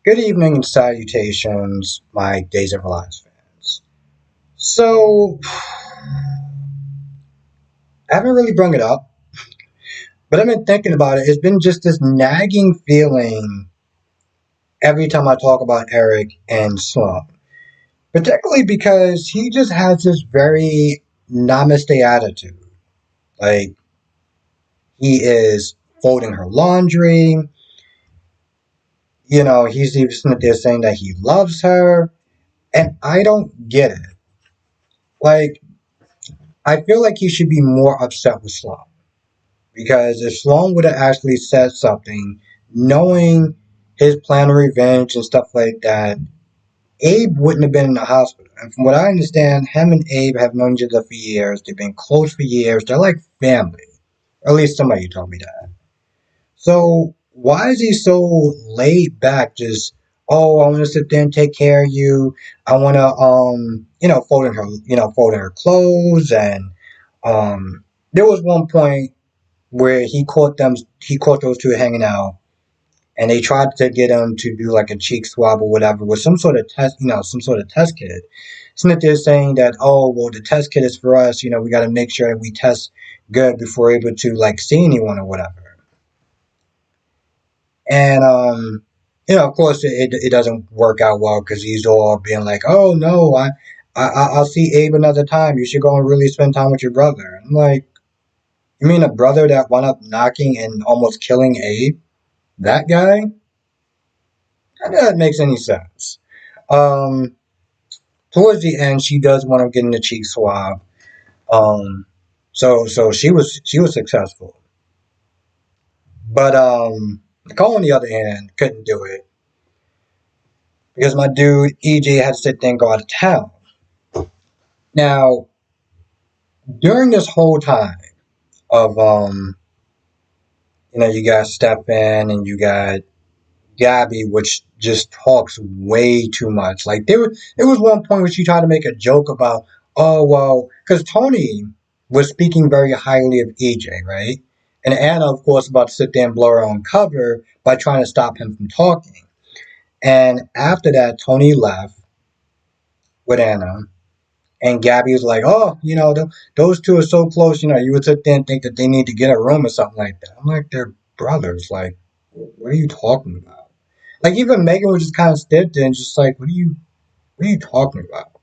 Good evening and salutations, my Days of Our Lives fans. So, I haven't really brought it up, but I've been thinking about it. It's been just this nagging feeling every time I talk about Eric and Sloan, particularly because he just has this very namaste attitude. Like, he is folding her laundry, he's even there saying that he loves her, and I don't get it. Like, I feel like he should be more upset with Sloan. Because if Sloan would have actually said something, knowing his plan of revenge and stuff like that, Abe wouldn't have been in the hospital. And from what I understand, him and Abe have known each other for years. They've been close for years. They're like family. Or at least somebody told me that. So why is he so laid back? Just I want to sit there and take care of you. I want to folding her clothes and there was one point where he caught those two hanging out, and they tried to get him to do like a cheek swab or whatever with some sort of test, some sort of test kit. Smith is saying that, oh, well, the test kit is for us, we got to make sure that we test good before we're able to like see anyone or whatever. And, of course, it doesn't work out well because he's all being like, oh, no, I'll see Abe another time. You should go and really spend time with your brother. I'm like, you mean a brother that wound up knocking and almost killing Abe? That guy? None of that makes any sense. Um, Towards the end, she does want to get in the cheek swab. Um, so she was successful, but Nicole on the other hand couldn't do it because my dude EJ had to sit there and go out of town. Now during this whole time of you got Stefan and you got Gabby, which just talks way too much. Like there was one point where she tried to make a joke about, oh well, because Tony was speaking very highly of EJ, right? And Anna, of course, about to sit there and blow her own cover by trying to stop him from talking. And after that, Tony left with Anna, and Gabby was like, "Oh, those two are so close. You would sit there and think that they need to get a room or something like that." I'm like, "They're brothers. Like, what are you talking about?" Like even Megan was just kind of stood there and just like, what are you talking about?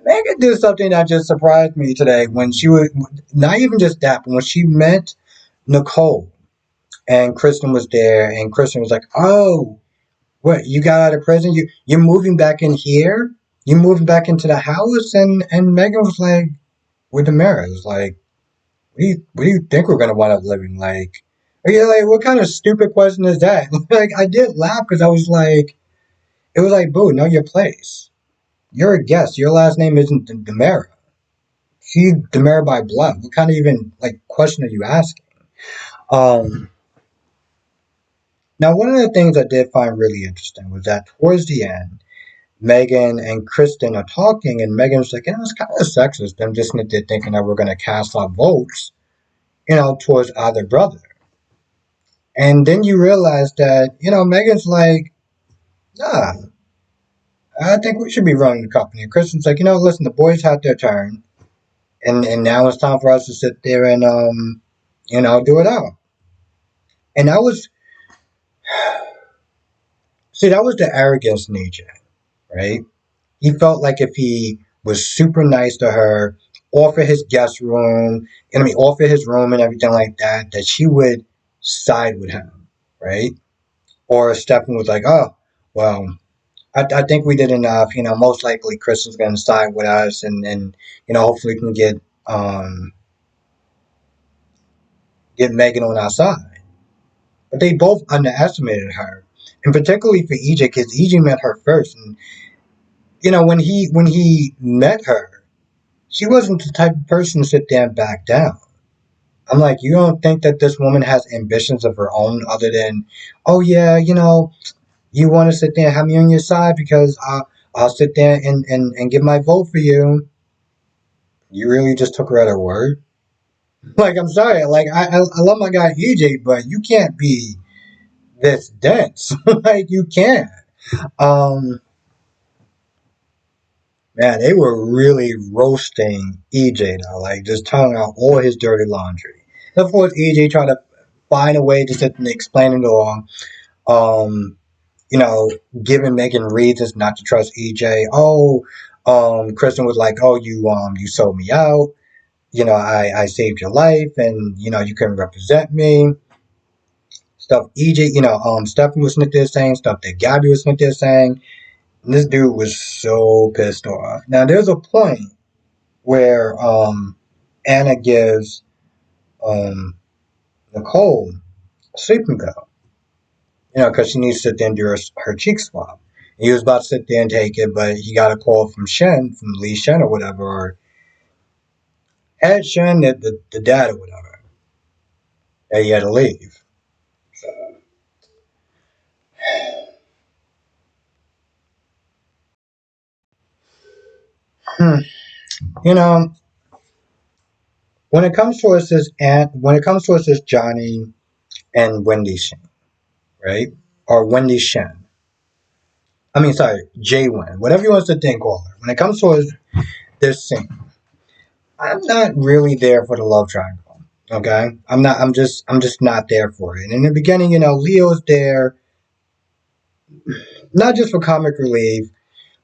Megan did something that just surprised me today when she was not even just that, but when she met Nicole and Kristen was there and Kristen was like, "Oh, what, you got out of prison? You're moving back in here? You're moving back into the house?" And Megan was like, with the mirror, it was like, what do you think we're gonna wind up living like? Yeah, like what kind of stupid question is that? Like I did laugh because I was like, it was like, boo, know your place. You're a guest. Your last name isn't Demera. She's Demera by blood. What kind of even like question are you asking? Um, Now one of the things I did find really interesting was that towards the end, Megan and Kristen are talking, and Megan's like, it's kind of sexist. I'm just thinking that we're going to cast our votes, towards either brother. And then you realize that, Megan's like, nah, I think we should be running the company. And Kristen's like, listen, the boys had their turn, and now it's time for us to sit there and do it out. And that was the arrogance in EJ, right? He felt like if he was super nice to her, offer his guest room, offer his room and everything like that, that she would side with him, right? Or Stefan was like, oh, well, I think we did enough. Most likely Kristen's going to side with us, and hopefully we can get Megan on our side. But they both underestimated her, and particularly for EJ, because EJ met her first, and when he met her, she wasn't the type of person to sit there and back down. I'm like, you don't think that this woman has ambitions of her own other than, oh yeah, you want to sit there and have me on your side because I'll sit there and give my vote for you. You really just took her at her word? Like, I'm sorry, like I love my guy EJ, but you can't be this dense. Like you can't. Um, Man, they were really roasting EJ though, like just telling out all his dirty laundry. And of course, EJ tried to find a way to sit and explain it all. Um, you know, giving Megan reasons not to trust EJ. Oh, Kristen was like, "Oh, you sold me out. I saved your life, and you can represent me." Stuff EJ, Stephanie was sitting there saying stuff that Gabby was sitting there saying. And this dude was so pissed off. Now, there's a point where Anna gives um, Nicole a sleeping pill, because she needs to sit there and do her cheek swab. He was about to sit there and take it, but he got a call from Lee Shen or whatever, or Ed Shen, the dad or whatever, that he had to leave. So, hmm, you know, when it comes to us as Johnny and Wendy Shen, right? Or Wendy Shen. I mean, sorry, Jay Wen, whatever you want to think, call her. When it comes to us, this scene, I'm not really there for the love triangle. Okay, I'm not. I'm just not there for it. And in the beginning, Leo's there not just for comic relief,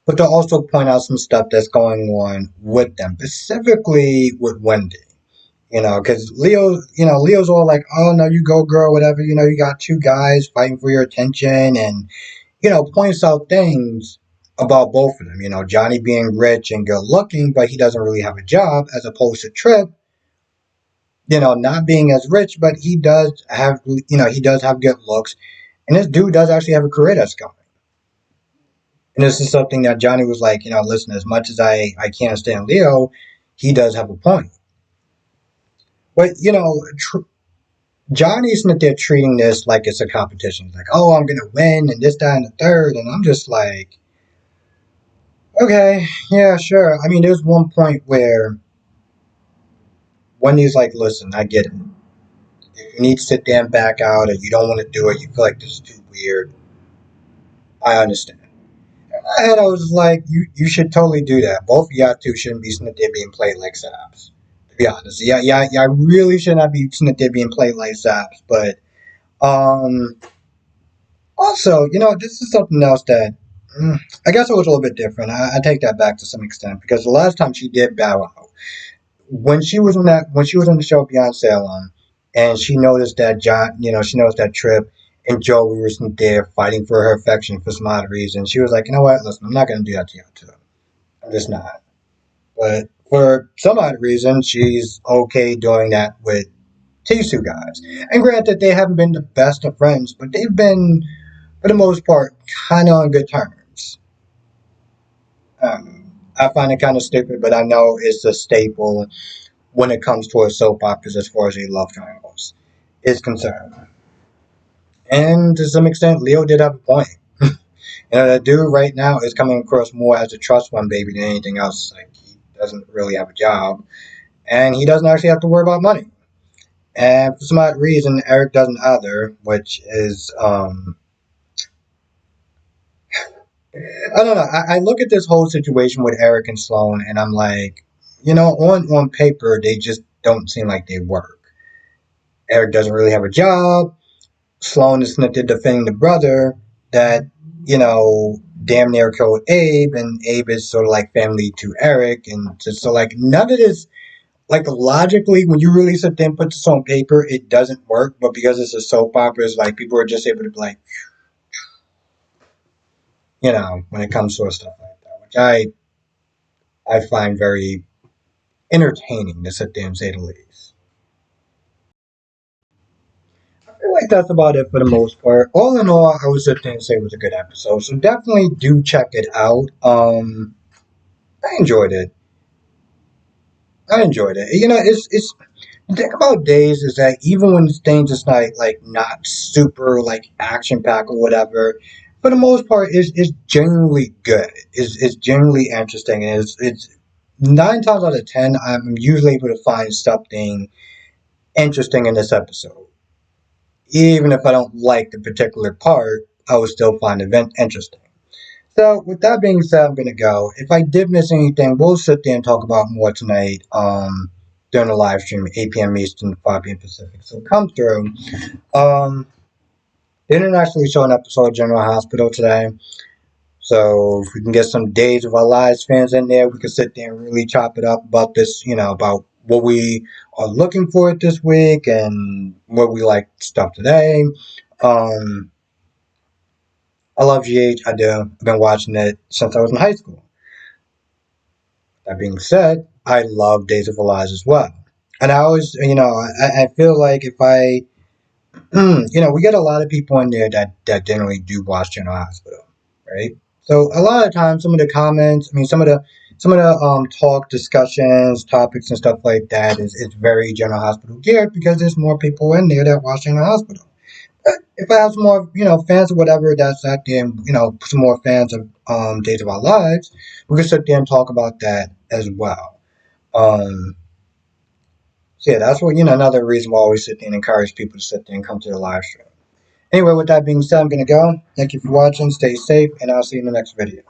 but to also point out some stuff that's going on with them, specifically with Wendy. Because Leo's all like, "Oh no, you go, girl, whatever." You got two guys fighting for your attention, and points out things about both of them. Johnny being rich and good looking, but he doesn't really have a job, as opposed to Trip, not being as rich, but he does have good looks, and this dude does actually have a career that's going. And this is something that Johnny was like, listen, as much as I can't stand Leo, he does have a point. But Johnny's not there treating this like it's a competition. He's like, oh, I'm gonna win, and this, that, and the third, and I'm just like, okay, yeah, sure. I mean, there's one point where Wendy's like, listen, I get it. If you need to sit there and back out, or you don't want to do it, you feel like this is too weird, I understand. And I was like, you should totally do that. Both of y'all two shouldn't be sitting there being played like saps. To be honest, yeah, yeah, yeah. I really should not be sitting there being played like saps. But um, also, this is something else that I guess it was a little bit different. I take that back to some extent because the last time she did bow out, when she was on the show Beyond Salem, and she noticed that she noticed that Trip and Joey were there fighting for her affection for some odd reason. She was like, you know what? Listen, I'm not going to do that to you too. I'm just not. But for some odd reason, she's okay doing that with these two guys. And granted, they haven't been the best of friends, but they've been, for the most part, kind of on good terms. I find it kind of stupid, but I know it's a staple when it comes to a soap operas as far as the love triangles is concerned. And to some extent, Leo did have a point. The dude right now is coming across more as a trust fund baby than anything else. Like he doesn't really have a job, and he doesn't actually have to worry about money. And for some odd reason, Eric doesn't either, which is I don't know. I look at this whole situation with Eric and Sloan, and I'm like, on paper they just don't seem like they work. Eric doesn't really have a job. Sloan is not defending the brother that, damn near killed Abe, and Abe is sort of like family to Eric, and just so like none of this, like logically, when you really sit there and put this on paper, it doesn't work. But because it's a soap opera, it's like people are just able to be like, when it comes to stuff like that, which I find very entertaining to sit there and say the least. I feel like that's about it for the most part. All in all, I would sit there and say it was a good episode. So definitely do check it out. I enjoyed it. I enjoyed it. It's the thing about Days is that even when things is like not super like action packed or whatever, for the most part, it's genuinely good. It's genuinely interesting, and it's 9 times out of 10, I'm usually able to find something interesting in this episode. Even if I don't like the particular part, I will still find the event interesting. So, with that being said, I'm gonna go. If I did miss anything, we'll sit there and talk about more tonight. During the live stream, 8 p.m. Eastern, 5 p.m. Pacific. So come through. Um, they didn't actually show an episode of General Hospital today. So if we can get some Days of Our Lives fans in there, we can sit there and really chop it up about this, about what we are looking for this week and what we like stuff today. Um, I love GH. I do. I've been watching it since I was in high school. That being said, I love Days of Our Lives as well. And I always, I feel like if I, we get a lot of people in there that generally do watch General Hospital, right? So a lot of times, some of the comments, I mean, some of the talk, discussions, topics, and stuff like that is very General Hospital geared because there's more people in there that watch General Hospital. But if I have some more, fans or whatever that's out there, some more fans of Days of Our Lives, we can sit there and talk about that as well. Um, so yeah, that's what another reason why I always sit there and encourage people to sit there and come to the live stream. Anyway, with that being said, I'm going to go. Thank you for watching. Stay safe, and I'll see you in the next video.